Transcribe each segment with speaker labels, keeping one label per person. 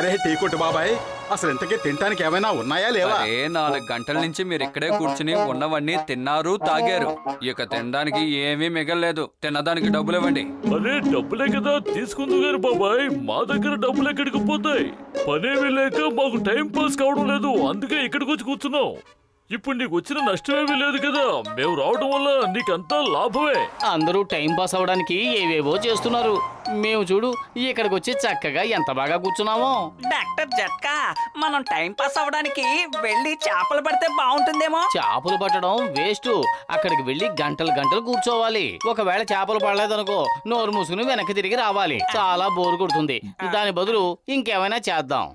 Speaker 1: అరే టీకుట్టు బాబాయ్, అసలు ఇంతకీ తినడానికి ఏమైనా ఉన్నాయా లేవా?
Speaker 2: 4 గంటల నుంచి మీరు ఇక్కడే కూర్చుని ఉన్నవన్నీ తిన్నారు, తాగారు. ఇక తినడానికి ఏమీ మిగలలేదు. తినడానికి డబ్బులు ఇవ్వండి.
Speaker 3: అరే డబ్బులే కదా తీసుకుందు గారు బాబాయ్, మా దగ్గర డబ్బులు ఎక్కడికి పోతాయి? పనేమీ లేక మాకు టైం పాస్ కావడం లేదు, అందుకే ఇక్కడికి వచ్చి కూర్చున్నాం. ఇప్పుడు నీకు వచ్చిన నష్టమేమీ లేదు కదా, మేము రావడం వల్ల నీకంతా లాభమే.
Speaker 4: అందరూ టైం పాస్ అవడానికి ఏవేవో చేస్తున్నారు. మేము చూడు ఇక్కడికి వచ్చి చక్కగా ఎంత బాగా కూర్చున్నామో.
Speaker 5: డాక్టర్ జట్కా, మనం టైం పాస్ అవ్వడానికి వెళ్ళి చేపలు పడితే బాగుంటుందేమో.
Speaker 4: చేపలు పట్టడం వేస్ట్. అక్కడికి వెళ్ళి గంటలు గంటలు కూర్చోవాలి. ఒకవేళ చేపలు పడలేదనుకో నోరు మూసుకుని వెనక్కి తిరిగి రావాలి. చాలా బోరు కొడుతుంది. దాని బదులు ఇంకేమైనా చేద్దాం.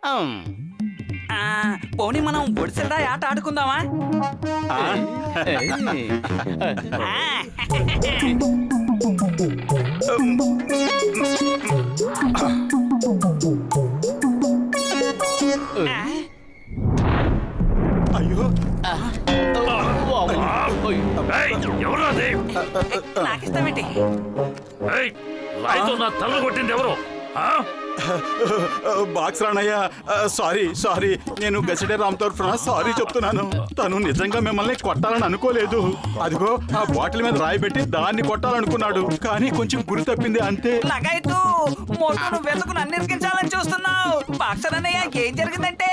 Speaker 5: పోనీ మనం ఒడిసెల్లా ఆట ఆడుకుందామా?
Speaker 1: అయ్యో
Speaker 3: ఎవరు
Speaker 5: నాకు ఇష్టమేంటి?
Speaker 3: రాయితో నా తల కొట్టింది ఎవరు?
Speaker 1: బాక్స్ రానయ్య, సారీ, నేను గసిడే రామ్ తరఫున సారీ చెప్తున్నాను. తను నిజంగా మిమ్మల్ని కొట్టాలని అనుకోలేదు. అదిగో ఆ బాటిల్ మీద రాయి పెట్టి దాన్ని కొట్టాలనుకున్నాడు, కానీ కొంచెం గురి తప్పింది అంతే.
Speaker 5: లగాయతూ మోటును వెతుకు నన్ను ఇరికించాలని చూస్తున్నావు. బాక్సర్ అన్నయ్య ఏం జరిగిందంటే?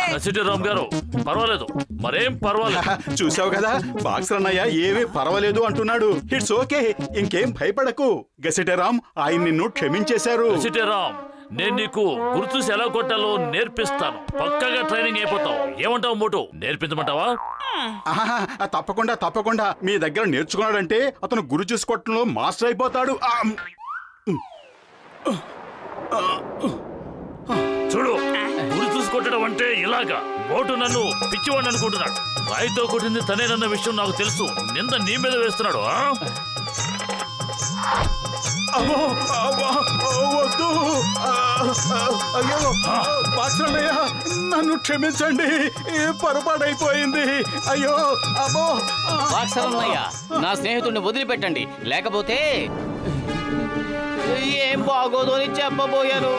Speaker 3: రామ్ గారు పర్వాలేదు, మరేం పర్వాలేదు.
Speaker 1: చూసావు కదా, బాక్స్ అన్నయ్య ఏమీ పర్వాలేదు అంటున్నాడు. ఇట్స్ ఓకే, ఇంకేం భయపడకు. గసిడే రామ్ ఆయన నిన్ను క్షమించేశారు.
Speaker 3: రామ్, నేను నీకు గుర్తు ఎలా కొట్టాలో నేర్పిస్తాను. పక్కగా ట్రైనింగ్ అయిపోతావు. ఏమంటావు మోటు, నేర్పించమంటావా?
Speaker 1: తప్పకుండా మీ దగ్గర నేర్చుకున్నాడంటే అతను గురి చూసుకోవటంలో మాస్టర్ అయిపోతాడు.
Speaker 3: చూడు, గురి చూసుకొట్టడం అంటే ఇలాగా. మోటు నన్ను పిచ్చివాడిని అనుకుంటున్నాడు. రాయితో కొట్టింది తనేనన్న విషయం నాకు తెలుసు. నింద నీ మీద వేస్తున్నాడు.
Speaker 1: వద్దు, అయ్యో బాక్సర్ అన్నయ్య నన్ను క్షమించండి, పొరపాటైపోయింది. అయ్యో అమ్మో.
Speaker 4: బాక్సర్ అన్నయ్య, నా స్నేహితుడిని వదిలిపెట్టండి, లేకపోతే ఏం బాగోదు అని చెప్పబోయాను.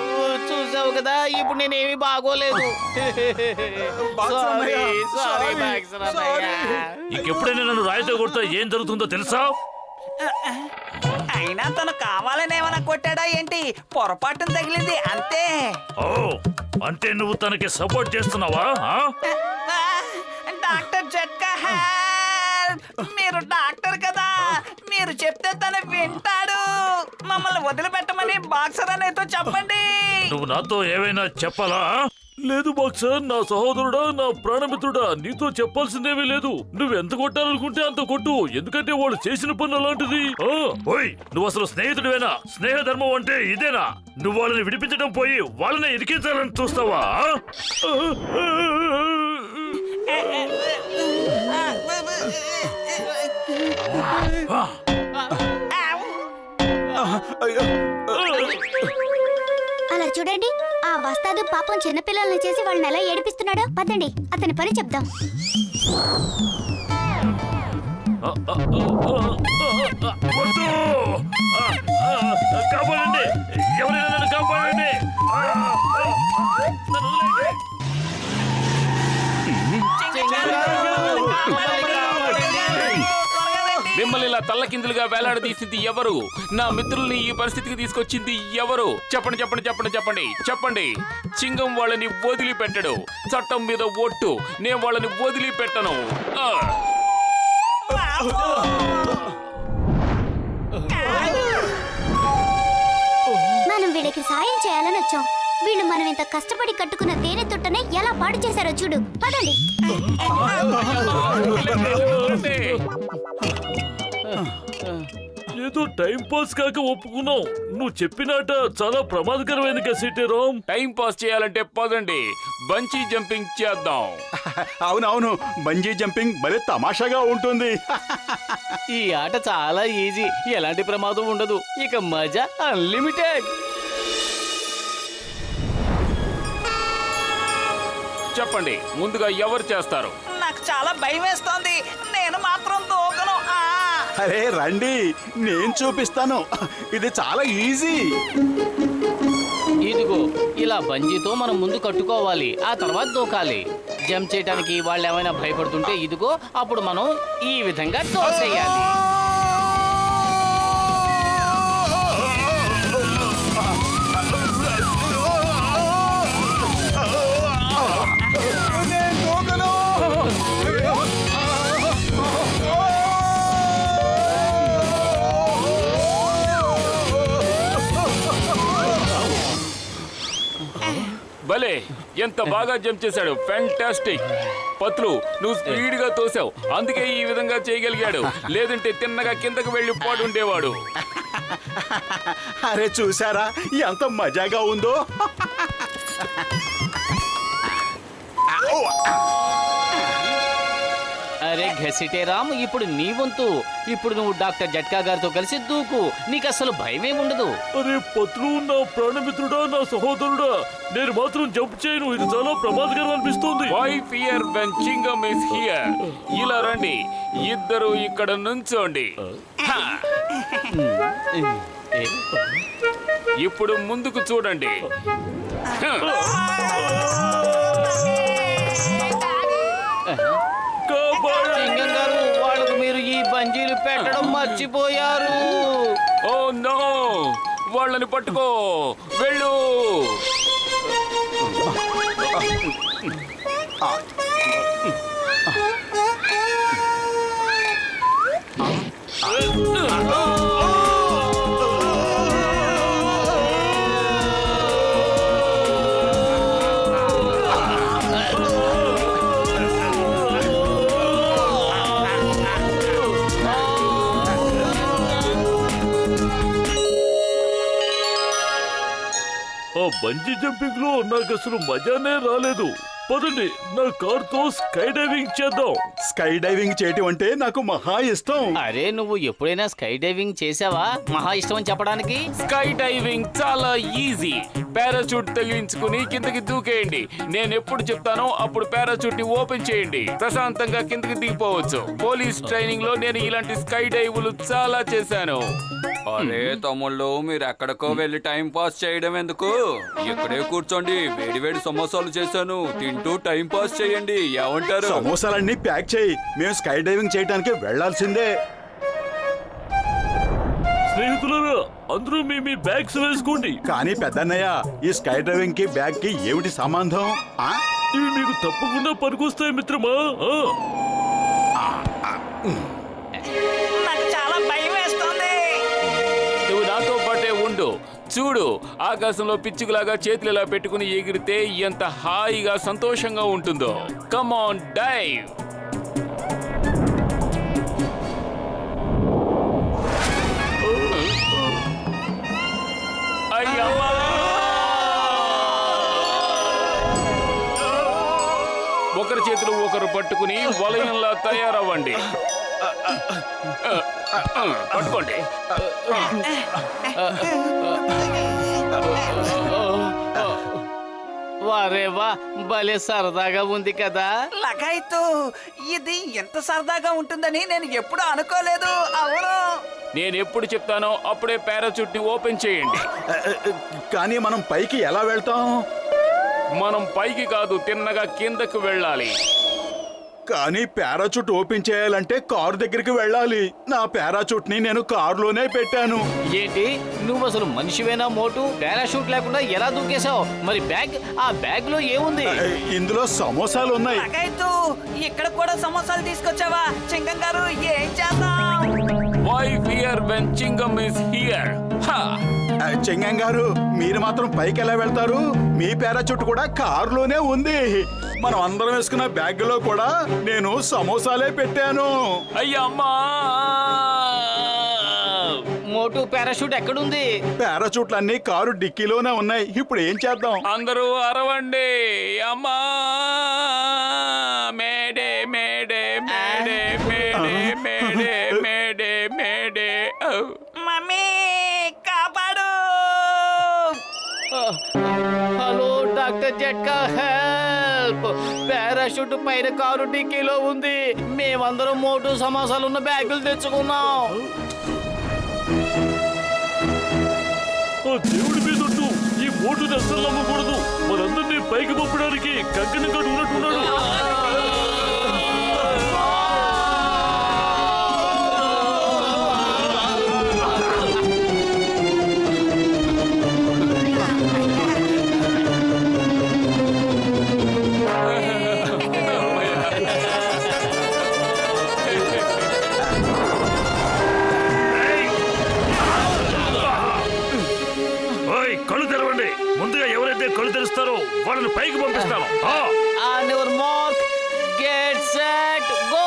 Speaker 4: చూసావు కదా, ఇప్పుడు నేనేమి బాగోలేదు. సారీ బాక్సర్ అన్నయ్య.
Speaker 3: ఇంకెప్పుడైనా నన్ను రాయితో కొడితే ఏం జరుగుతుందో తెలుసా?
Speaker 5: అయినా తను కావాలని ఏమైనా కొట్టాడా ఏంటి? పొరపాటున తగిలింది అంతే.
Speaker 3: ఓ, అంటే నువ్వు తనకి సపోర్ట్ చేస్తున్నావా?
Speaker 5: డాక్టర్ జట్కా, మీరు డాక్టర్ కదా, మీరు చెప్తే తను వింటాడు. మమ్మల్ని వదిలిపెట్టమని బాక్సర్ అనేతో చెప్పండి.
Speaker 3: నువ్వు నాతో ఏమైనా చెప్పాలా? లేదు బాక్సర్, నా సహోదరుడా, నా ప్రాణమిత్రుడా, నీతో చెప్పాల్సిందేమీ లేదు. నువ్వెంత కొట్టాలనుకుంటే అంత కొట్టు, ఎందుకంటే వాళ్ళు చేసిన పని అలాంటిది. ఓయ్, నువ్వు అసలు స్నేహితుడివేనా? స్నేహ ధర్మం అంటే ఇదేనా? నువ్వు వాళ్ళని విడిపించడం పోయి వాళ్ళని ఇరికించాలని చూస్తావా?
Speaker 6: అలా చూడండి, ఆ వస్తాదు పాపం చిన్నపిల్లల్ని చేసి వాళ్ళని ఎలా ఏడిపిస్తున్నాడో. పదండి అతని పని చెప్దాం.
Speaker 3: కాపాడండి, ఎవరైనా నన్ను కాపాడండి.
Speaker 7: మిమ్మల్ని ఇలా తల్లకిందులుగా వేలాడదీసింది ఎవరు? నా మిత్రుల్ని ఈ పరిస్థితికి తీసుకొచ్చింది ఎవరు? చెప్పండి చెప్పండి చెప్పండి చెప్పండి చెప్పండి. చింగం వాళ్ళని వదిలిపెట్టడు. చట్టం మీద ఒట్టు, నేను వాళ్ళని వదిలిపెట్టను.
Speaker 6: మనం వీళ్ళకి సాయం చేయాలని వచ్చాం. వీళ్ళు మనం ఇంత కష్టపడి కట్టుకున్న తేనె తొట్టనే ఎలా పాడు చేశారో చూడు. పదండి.
Speaker 3: ఏదో టైం పాస్ కాక ఒప్పుకున్నావు. నువ్వు చెప్పినట చాలా ప్రమాదకరమైంది గసిటేరామ్.
Speaker 7: టైం పాస్ చేయాలంటే పదండి, బంచీ జంపింగ్ చేద్దాం.
Speaker 1: అవునవును, బంజీ జంపింగ్ భలే తమాషాగా ఉంటుంది.
Speaker 4: ఈ ఆట చాలా ఈజీ, ఎలాంటి ప్రమాదం ఉండదు. ఇక మజా అన్లిమిటెడ్.
Speaker 7: చెప్పండి, ముందుగా ఎవరు చేస్తారు?
Speaker 5: నాకు చాలా భయం వేస్తోంది, నేను మాత్రం దూకను.
Speaker 1: అరే రండి, నేను చూపిస్తాను. ఇది చాలా ఈజీ.
Speaker 4: ఈ ఇదిగో ఇలా బంజీతో మనం ముందు కట్టుకోవాలి, ఆ తర్వాత దూకాలి. జంప్ చేయడానికి వాళ్ళు ఏమైనా భయపడుతుంటే ఇదిగో అప్పుడు మనం ఈ విధంగా తోసేయాలి.
Speaker 7: భలే, ఎంత బాగా జంప్ చేశాడు! ఫ్యాంటాస్టిక్! పత్లు, నువ్వు స్పీడ్ గా తోసావు, అందుకే ఈ విధంగా చేయగలిగాడు. లేదంటే తిన్నగా కిందకు వెళ్ళి పాడుండేవాడు.
Speaker 1: అరే చూసారా ఎంత మజాగా ఉందో.
Speaker 4: అరే ఘసిటే రామ్, ఇప్పుడు నీ వంతు. ఇప్పుడు నువ్వు డాక్టర్ జట్కా గారితో కలిసి దూకు, నీకు అసలు భయమే ఉండదు.
Speaker 3: అరే పత్రు, నా ప్రాణమిత్రుడా, నా సహోదరుడా, నేను మాత్రం జంప్ చేయను. ఇది చాలా ప్రమాదకరం అనిపిస్తుంది.
Speaker 7: Why fear when Chingam is here? ఇలా రండి, ఇద్దరు ఇక్కడ నుంచోండి. హా! ఇప్పుడు ముందుకు చూడండి.
Speaker 4: సింగం గారు, వాళ్ళకు మీరు ఈ బంజీలు పెట్టడం మర్చిపోయారు.
Speaker 7: ఓ నో, వాళ్ళని పట్టుకో, వెళ్ళు.
Speaker 3: ఆ బంజీ జంపింగ్ లో నాకు అసలు మజానే రాలేదు. పదండి, నా కార్తో స్కై డైవింగ్ చేద్దాం.
Speaker 1: స్కై డైవింగ్ చేయటం అంటే నాకు మహా ఇష్టం.
Speaker 4: అరే నువ్వు ఎప్పుడైనా స్కై డైవింగ్ చేసావా? మహా ఇష్టం అని చెప్పడానికి.
Speaker 7: స్కై డైవింగ్ చాలా ఈజీ. పారాచూట్ తగిలించుకుని కిందకి దూకేయండి. నేను ఎప్పుడు చెప్తానో అప్పుడు పారాచూట్ ని ఓపెన్ చేయండి. ప్రశాంతంగా కిందకి దిగిపోవచ్చు. పోలీస్ ట్రైనింగ్ లో నేను ఇలాంటి స్కై డైవ్లు చాలా చేశాను.
Speaker 2: అరే తమ్ముళ్ళు, మీరు ఎక్కడికో వెళ్ళి టైం పాస్ చేయడం ఎందుకు? ఇక్కడే కూర్చోండి, వేడి వేడి సమోసాలు చేశాను, తింటూ టైం పాస్ చేయండి. ఏమంటారు?
Speaker 1: సమోసాలన్నీ ప్యాక్ చేయి, మేము స్కై డైవింగ్ చేయడానికి వెళ్లాల్సిందే.
Speaker 3: స్నేహితులారా, అందరూ మీ మీ బ్యాగ్స్ వేసుకోండి.
Speaker 1: కానీ పెద్దన్నయ్య, ఈ స్కై డ్రైవింగ్ కి బ్యాగ్ కి ఏమిటి సంబంధం?
Speaker 3: ఇవి మీకు తప్పకుండా పనికొస్తాయి మిత్రమా.
Speaker 5: నాకు చాలా భయం వేస్తుంది.
Speaker 7: నువ్వు నాతో పాటే ఉండు. చూడు, ఆకాశంలో పిచ్చుకులాగా చేతులు ఇలా పెట్టుకుని ఎగిరితే ఎంత హాయిగా సంతోషంగా ఉంటుందో. Come on, dive. అయ్యమ్మా! ఒకరి చేతులు ఒకరు పట్టుకుని వలయంలా తయారవ్వండి. పట్టుకోండి.
Speaker 4: వారేవా, భలే సరదాగా ఉంది కదా.
Speaker 5: లగాయితూ, ఇది ఎంత సరదాగా ఉంటుందని నేను ఎప్పుడూ అనుకోలేదు. అవును,
Speaker 7: నేను ఎప్పుడు చెప్తానో అప్పుడే పారాచూట్ ని ఓపెన్ చేయండి.
Speaker 1: కానీ మనం పైకి ఎలా వెళ్తాం?
Speaker 7: మనం పైకి కాదు, తిన్నగా కిందకు వెళ్ళాలి.
Speaker 1: కానీ పారాచూట్ ఓపెన్ చేయాలంటే కారు దగ్గరికి వెళ్ళాలి. నా పారాచూట్ ని నేను కారులోనే పెట్టాను.
Speaker 4: ఏంటి, నువ్వు అసలు మనిషివేనా మోటు? పారాషూట్ లేకుండా ఎలా దూకేశావు? మరి బ్యాగ్, ఆ బ్యాగ్ లో ఏముంది?
Speaker 1: ఇందులో సమోసాలు ఉన్నాయి.
Speaker 5: లగాయితూ, ఇక్కడ కూడా సమోసాలు తీసుకొచ్చావా? చింగం గారు, ఏం చేద్దాం?
Speaker 7: Why fear when Chingam is here? Ha!
Speaker 1: చెంగం గారు, మీరు మాత్రం పైకి ఎలా వెళ్తారు? మీ పారాచూట్ కూడా కారులోనే ఉంది. మనం అందరం వేసుకున్న బ్యాగ్ లో కూడా నేను సమోసాలే పెట్టాను.
Speaker 7: అయ్యమ్మా!
Speaker 4: మోటు, పారాషూట్ ఎక్కడుంది?
Speaker 1: పారాచూట్లన్నీ కారు డిక్కీలోనే ఉన్నాయి. ఇప్పుడు ఏం చేద్దాం?
Speaker 7: అందరూ అరవండి. అమ్మా! Mayday mayday mayday mayday mayday mayday mayday.
Speaker 5: Mummy, కాపాడు.
Speaker 4: Hello doctor Jhatka, help! Parachute పైన కారు డిక్కీలో ఉంది. మేమందరం మోటు సమోసాలు ఉన్న బ్యాగులు తెచ్చుకున్నాం.
Speaker 3: ఆ దేవుడి మీద ఉంటూ ఈ మోటుని అస్సలు నమ్మకూడదు. మనందరినీ పైకి పంపడానికి కంకణం కట్టుకున్నట్టున్నాడు. ఓయ్, కళ్ళు తెరవండి. ముందుగా ఎవరైతే కళ్ళు తెరుస్తారో వాళ్ళని పైకి పంపిస్తాను.
Speaker 4: And your mark, get set, go!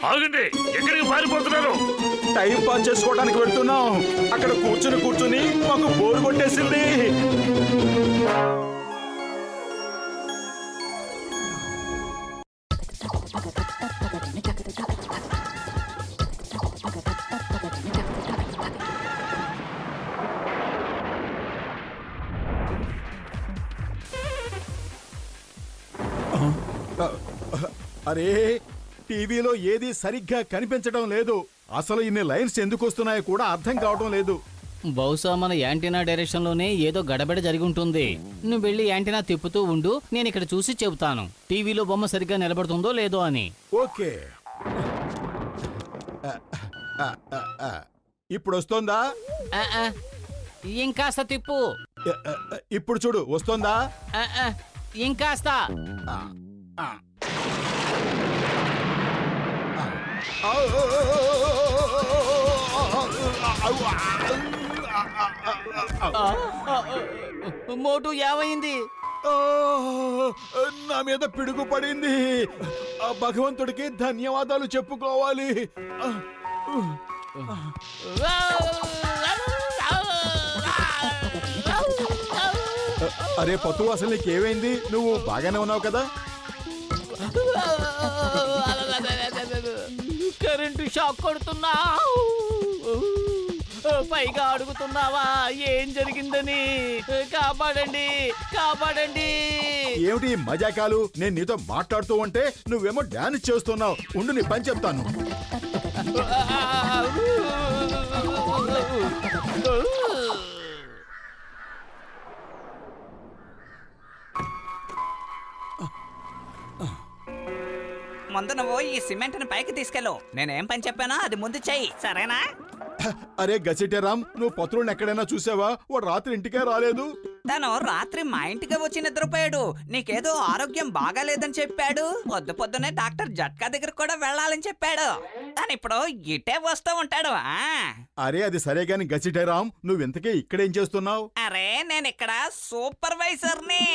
Speaker 3: ఆగండి, ఎక్కడికి పారిపోతున్నారు?
Speaker 1: టైం పాస్ చేసుకోవడానికి వెళ్తున్నాం. అక్కడ కూర్చుని కూర్చుని మాకు బోరు కొట్టేసింది. అరే, టీవీలో ఏది సరిగ్గా కనిపించడం లేదు. అసలు ఇన్ని లైన్స్ ఎందుకు వస్తున్నాయో కూడా అర్థం కావడం లేదు.
Speaker 4: బహుశా మన యాంటీనా డైరెక్షన్ లోనే ఏదో గడబడ జరిగి ఉంటుంది. నువ్వు వెళ్ళి యాంటీనా తిప్పుతూ ఉండు, నేను ఇక్కడ చూసి చెబుతాను టీవీలో బొమ్మ సరిగ్గా నిలబడుతుందో లేదో అని.
Speaker 1: ఓకే, ఇప్పుడు వస్తోందా?
Speaker 4: ఆ, ఆ, ఇంకాస్త తిప్పు.
Speaker 1: ఇప్పుడు చూడు, వస్తోందా?
Speaker 4: ఆ, ఆ, ఇంకాస్త. మోటు ఏమైంది?
Speaker 1: నా మీద పిడుగు పడింది. ఆ భగవంతుడికి ధన్యవాదాలు చెప్పుకోవాలి. అరే పతు, అసలు నీకేమైంది? నువ్వు బాగానే ఉన్నావు కదా?
Speaker 4: కరెంటు షాక్ కొడుతున్నా. పైగా అడుగుతున్నావా ఏం జరిగిందని? కాపాడండి, కాపాడండి.
Speaker 1: ఏమిటి ఈ మజాకాలు? నేను నీతో మాట్లాడుతూ ఉంటే నువ్వేమో డాన్స్ చేస్తున్నావు. ఉండు, నీ పని చెప్తాను.
Speaker 5: ముందు నువ్వు ఈ సిమెంట్ ని పైకి తీసుకెళ్ళు. నేనేం పని చెప్పానో అది ముందు చెయ్యి, సరేనా?
Speaker 1: అరే గసిటేరామ్, నువ్వు పత్రుడిని ఎక్కడైనా చూసావా? వాడు రాత్రి ఇంటికే రాలేదు.
Speaker 5: తను రాత్రి మా ఇంటికి వచ్చి నిద్రపోయాడు. నీకేదో ఆరోగ్యం బాగాలేదని చెప్పాడు. పొద్దునే డాక్టర్ జట్కా దగ్గర కూడా వెళ్ళాలని చెప్పాడు. తను ఇప్పుడు ఇటే వస్తూ ఉంటాడు.
Speaker 1: అరే అది సరే గాని గసిటేరామ్, నువ్వు ఇంతకే ఇక్కడేం చేస్తున్నావు?
Speaker 5: అరే నేను ఇక్కడ సూపర్వైజర్ ని.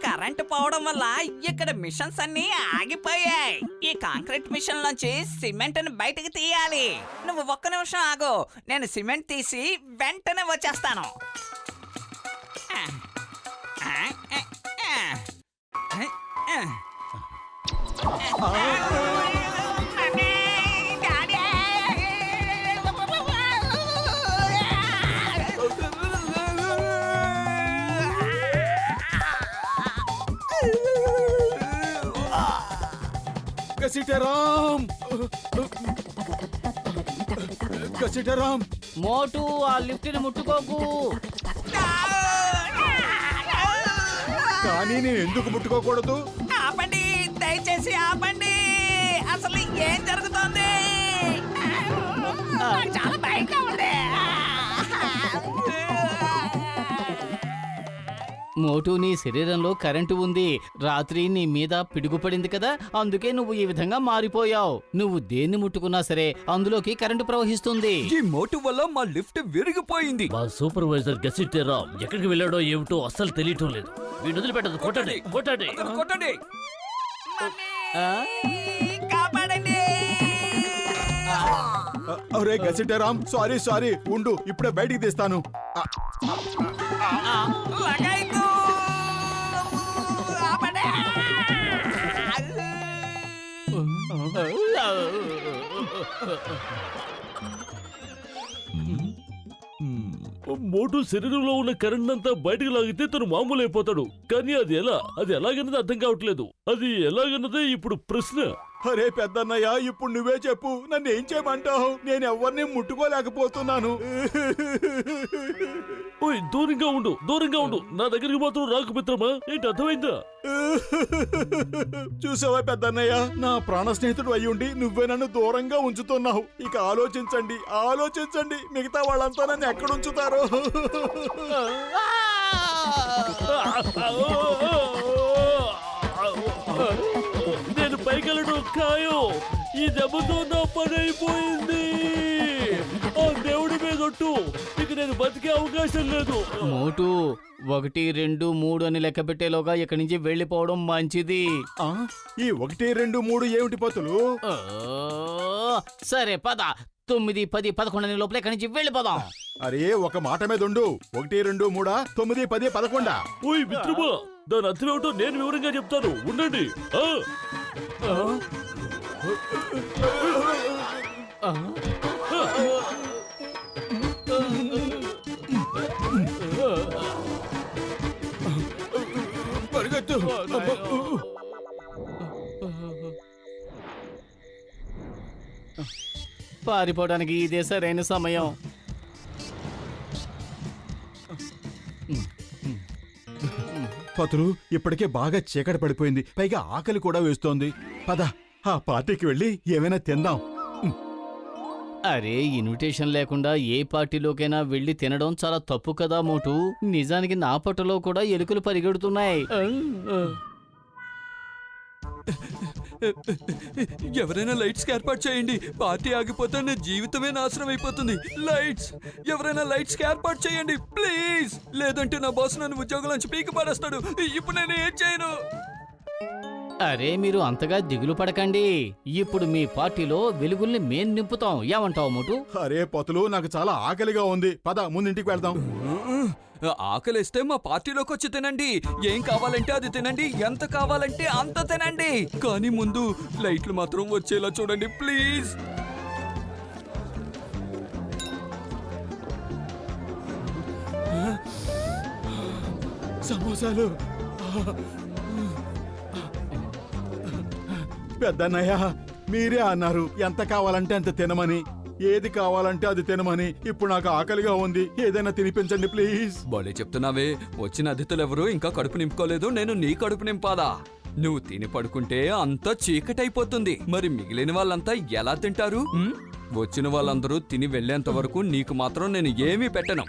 Speaker 5: కరెంటు పోవడం వల్ల ఇక్కడ మిషన్స్ అన్ని ఆగిపోయాయి. ఈ కాంక్రీట్ మిషన్ నుంచి సిమెంట్ ని బయటకు తీయాలి. నువ్వు ఒక్క నిమిషం ఆగు, నేను సిమెంట్ తీసి వెంటనే వచ్చేస్తాను.
Speaker 1: గసిటేరామ్, గసిటేరామ్.
Speaker 4: మోటు ఆ లిఫ్ట్ ని ముట్టుకోకు.
Speaker 1: కానీ నేను ఎందుకు ముట్టుకోకూడదు?
Speaker 5: ఆపండి, దయచేసి ఆపండి. అసలు ఏం జరుగుతోంది? నాకు చాలా భయంగా ఉంది.
Speaker 4: మోటు, నీ శరీరంలో కరెంటు ఉంది. రాత్రి నీ మీద పిడుగుపడింది కదా, అందుకే నువ్వు ఈ విధంగా మారిపోయావు. నువ్వు దేన్ని ముట్టుకున్నా సరే అందులోకి కరెంటు ప్రవహిస్తుంది.
Speaker 2: ఈ మోటు వల్ల మా లిఫ్ట్ విరిగిపోయింది.
Speaker 3: మా సూపర్వైజర్ గసిటేరామ్ ఎక్కడికి వెళ్ళాడో ఏమిటో అస్సలు తెలియటం లేదు. వీడిని వదిలిపెట్టదు. కొట్టండి, కొట్టండి.
Speaker 2: కొట్టండి.
Speaker 5: కాపాడండి.
Speaker 1: అరే గసిటేరామ్, సారీ సారీ, ఉండు, ఇప్పుడే బయటికి తీస్తాను.
Speaker 5: లగాయితు. ఆపండి.
Speaker 3: మోటు శరీరంలో ఉన్న కరెంట్ అంతా బయటకు లాగితే తను మామూలు అయిపోతాడు. కానీ అది ఎలాగన్నది అర్థం కావట్లేదు. అది ఎలాగన్నదే ఇప్పుడు ప్రశ్న.
Speaker 1: అరే పెద్దన్నయ్య, ఇప్పుడు నువ్వే చెప్పు, నన్ను ఏం చేయమంటావు? నేను ఎవరిని ముట్టుకోలేకపోతున్నాను.
Speaker 3: ఓయ్ దూరంగా ఉండు, దూరంగా ఉండు. నా దగ్గరికి మాత్రం రాకు మిత్రమా. ఏంటి అర్థమైందా?
Speaker 1: చూసావా పెద్దన్నయ్య, నా ప్రాణ స్నేహితుడు అయ్యుండి నువ్వే నన్ను దూరంగా ఉంచుతున్నావు. ఇక ఆలోచించండి, ఆలోచించండి, మిగతా వాళ్ళంతా నన్ను ఎక్కడ ఉంచుతారో.
Speaker 3: నేను పైకెళ్ళడం ఖాయం. ఈ దెబ్బతో నా పని అయిపోయింది. ఆ దేవుడి మీద ఒట్టు, ఇక నేను బతికే అవకాశం లేదు.
Speaker 4: మోటు 1, 2, 3 అని లెక్క పెట్టేలోగా ఇక్కడి నుంచి వెళ్ళిపోవడం మంచిది.
Speaker 1: ఆ, ఈ 1, 2, 3 ఏమిటి పతులు?
Speaker 4: ఓ, సరే పద. 9, 10, 11 అని లోపల ఇక్కడి నుంచి వెళ్ళిపోదాం.
Speaker 1: అరే ఒక మాట మీద ఉండు. 1, 2, 3, 9, 10, 11.
Speaker 3: ఓయ్ మిత్రమా, దాని అర్థం ఏమిటో నేను వివరంగా చెప్తాను, ఉండండి.
Speaker 1: పరిగెత్తు.
Speaker 4: పారిపోవడానికి ఇదే సరైన సమయం.
Speaker 1: పతులు, ఇప్పటికే బాగా చీకటి పడిపోయింది, పైగా ఆకలి కూడా వేస్తోంది. పద, ఆ పార్టీకి వెళ్ళి ఏమైనా తిందాం.
Speaker 4: అరే ఇన్విటేషన్ లేకుండా ఏ పార్టీలోకైనా వెళ్ళి తినడం చాలా తప్పు కదా మోటు. నిజానికి నా పట్టులో కూడా ఎలుకలు పరిగెడుతున్నాయి.
Speaker 2: ఎవరైనా లైట్స్ ఏర్పాటు చేయండి. పార్టీ ఆగిపోతే నా జీవితమే నాశనం అయిపోతుంది. లైట్స్, ఎవరైనా లైట్స్ ఏర్పాటు చేయండి ప్లీజ్. లేదంటే నా బాస్ నన్ను ఉద్యోగం నుంచి పీకి పడేస్తాడు. ఇప్పుడు నేను ఏం చేయను?
Speaker 4: అరే మీరు అంతగా దిగులు పడకండి. ఇప్పుడు మీ పార్టీలో వెలుగుల్ని మేం నింపుతాం. ఏమంటావు మోటు?
Speaker 1: అరే పతులు, నాకు చాలా ఆకలిగా ఉంది. పద, ముందింటికి వెళ్దాం.
Speaker 2: ఆకలిస్తే మా పార్టీలోకి వచ్చి తినండి. ఏం కావాలంటే అది తినండి, ఎంత కావాలంటే అంత తినండి. కానీ ముందు లైట్లు మాత్రం వచ్చేలా చూడండి ప్లీజ్.
Speaker 1: సమోసాలు. పెద్దన్నయ్య, మీరే అన్నారు ఎంత కావాలంటే అంత తినమని, ఏది కావాలంటే అది తినమని. ఇప్పుడు నాకు ఆకలిగా ఉంది, ఏదైనా తినిపించండి ప్లీజ్.
Speaker 2: బాలే చెప్తున్నావే. వచ్చిన అతిథులు ఎవరు ఇంకా కడుపు నింపుకోలేదు, నేను నీ కడుపు నింపాలా? నువ్వు తిని పడుకుంటే అంతా చీకటైపోతుంది. మరి మిగిలిన వాళ్ళంతా ఎలా తింటారు? వచ్చిన వాళ్ళందరూ తిని వెళ్లేంత వరకు నీకు మాత్రం నేను ఏమీ పెట్టను.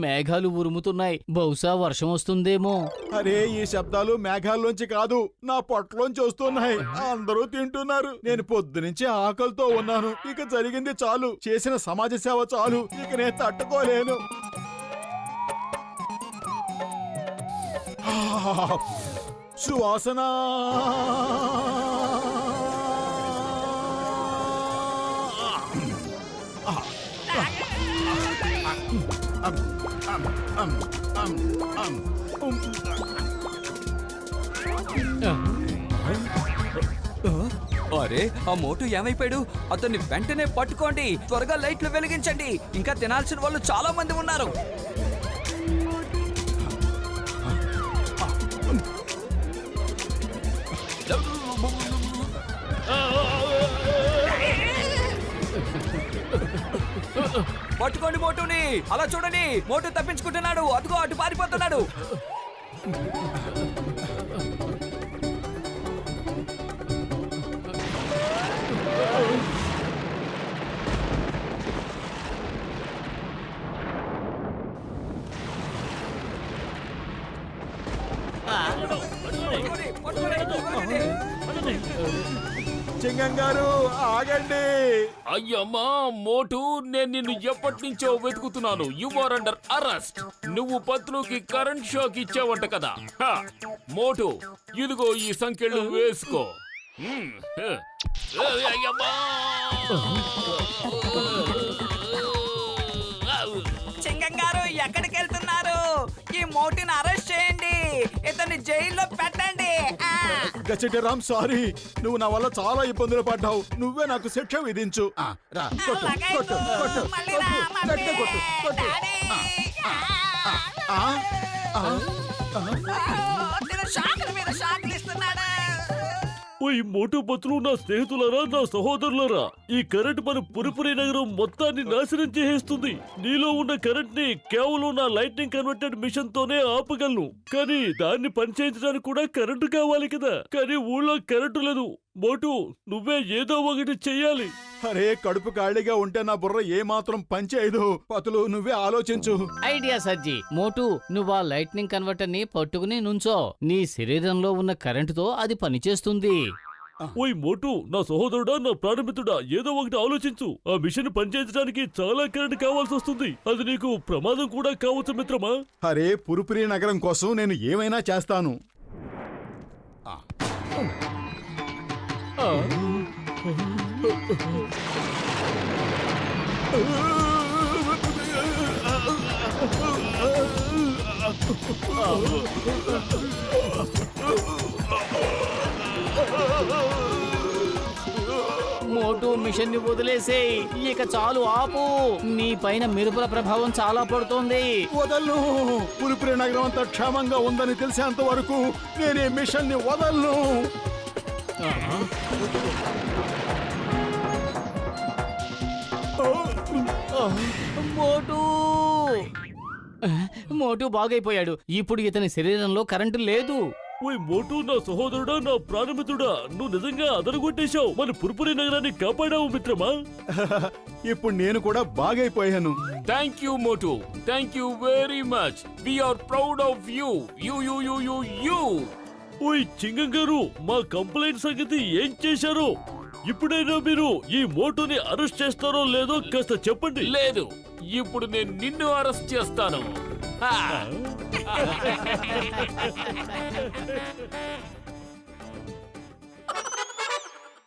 Speaker 4: మేఘాలు ఉరుముతున్నాయి. బహుశా వర్షం వస్తుందేమో.
Speaker 1: అరే ఈ శబ్దాలు మేఘాల్లోంచి కాదు, నా పొట్టలోంచి వస్తున్నాయి. అందరూ తింటున్నారు, నేను పొద్దునుంచి ఆకలితో ఉన్నాను. ఇక జరిగింది చాలు, చేసిన సమాజ సేవ చాలు, ఇక నేను తట్టుకోలేను. సువాసన.
Speaker 2: అరే ఆ మోటు ఏమైపోయాడు? అతన్ని వెంటనే పట్టుకోండి. త్వరగా లైట్లు వెలిగించండి, ఇంకా తినాల్సిన వాళ్ళు చాలా మంది ఉన్నారు. పట్టుకోండి మోటుని. అలా చూడండి, మోటు తప్పించుకుంటున్నాడు. అదిగో అటు పారిపోతున్నాడు.
Speaker 1: చింగం గారు ఆగండి.
Speaker 7: అయ్యమ్మా మోటు, నేను నిన్ను ఎప్పటి నుంచో వెతుకుతున్నాను. You are under arrest. నువ్వు పత్రుకి కరెంట్ షాక్ ఇచ్చావంట కదా. మోటు, ఇదిగో ఈ సంఖ్యలు వేసుకో. అయ్యమ్మా.
Speaker 5: చింగం గారు ఎక్కడికి వెళ్తున్నారు? ఈ మోటిని అరెస్ట్ చేయండి, ఇతన్ని జైల్లో పెట్టండి.
Speaker 1: గజెటరామ్ సారీ, నువ్వు నా వల్ల చాలా ఇబ్బందులు పడ్డావు. నువ్వే నాకు శిక్ష విధించు. రా, కొట్టు, కొట్టు, కొట్టు,
Speaker 5: మళ్ళీ రా,
Speaker 1: కొట్టు,
Speaker 5: మమ్మీ.
Speaker 1: గట్టిగా కొట్టు, కొట్టు.
Speaker 5: డాడీ.
Speaker 1: ఆ, ఆ,
Speaker 5: తిను షాకుల మీద షాకులు ఇస్తున్నాడు.
Speaker 3: ఓయ్ మోటు పత్రులు, నా స్నేహితులారా, నా సహోదరులారా, ఈ కరెంట్ మన పురిపురి నగరం మొత్తాన్ని నాశనం చేసేస్తుంది. నీలో ఉన్న కరెంట్ ని కేవలం నా లైట్నింగ్ కన్వర్టెడ్ మిషన్ తోనే ఆపగలను. కానీ దాన్ని పనిచేయించడానికి కూడా కరెంటు కావాలి కదా. కానీ ఊళ్ళో కరెంటు లేదు. మోటు, నువ్వే ఏదో ఒకటి చెయ్యాలి.
Speaker 1: అరే కడుపు ఖాళీగా ఉంటే నా బుర్ర ఏ మాత్రం పనిచేయదు. పతులు నువ్వే ఆలోచించు.
Speaker 4: ఐడియా సజ్జి. మోటు, నువ్వు ఆ లైట్నింగ్ కన్వర్టర్ ని పట్టుకుని నుంచో. నీ శరీరంలో ఉన్న కరెంటుతో అది పనిచేస్తుంది.
Speaker 3: ఓయ్ మోటు, నా సహోదరుడా, నా ప్రాణమిత్రుడా, ఏదో ఒకటి ఆలోచించు. ఆ మిషన్ పనిచేయించడానికి చాలా కరెంట్ కావాల్సి వస్తుంది. అది నీకు ప్రమాదం కూడా కావచ్చు మిత్రమా.
Speaker 1: అరే పురుపురి నగరం కోసం నేను ఏమైనా చేస్తాను.
Speaker 4: మోటు, మిషన్ ని వదిలేసేయ్. ఇక చాలు, ఆపు. నీ పైన మెరుపుల ప్రభావం చాలా పడుతోంది.
Speaker 1: వదలను. పురుపురి నగరం అంతా క్షేమంగా ఉందని తెలిసేంత వరకు నేను ఈ మిషన్ ని వదలను.
Speaker 4: మోటు మోటు బాగైపోయాడు. ఇప్పుడు ఇతని శరీరంలో కరెంటు లేదు.
Speaker 3: ఓయ్ మోటు, నా సహోదరుడా, నా ప్రాణమిత్రుడా, నువ్వు నిజంగా అదరగొట్టేశావు. మన పురుపురి నగరాన్ని కాపాడావు మిత్రమా.
Speaker 1: ఇప్పుడు నేను కూడా బాగైపోయాను.
Speaker 7: Thank you Motu, thank you very much. We are proud of you. You you you you you.
Speaker 3: ఓయ్ చింగం గారు, మా కంప్లైంట్ సంగతి ఏం చేశారు? ఇప్పుడైనా మీరు ఈ మోటుని అరెస్ట్ చేస్తారో లేదో కాస్త చెప్పండి.
Speaker 7: లేదు, ఇప్పుడు నేను నిన్ను అరెస్ట్ చేస్తాను. హా.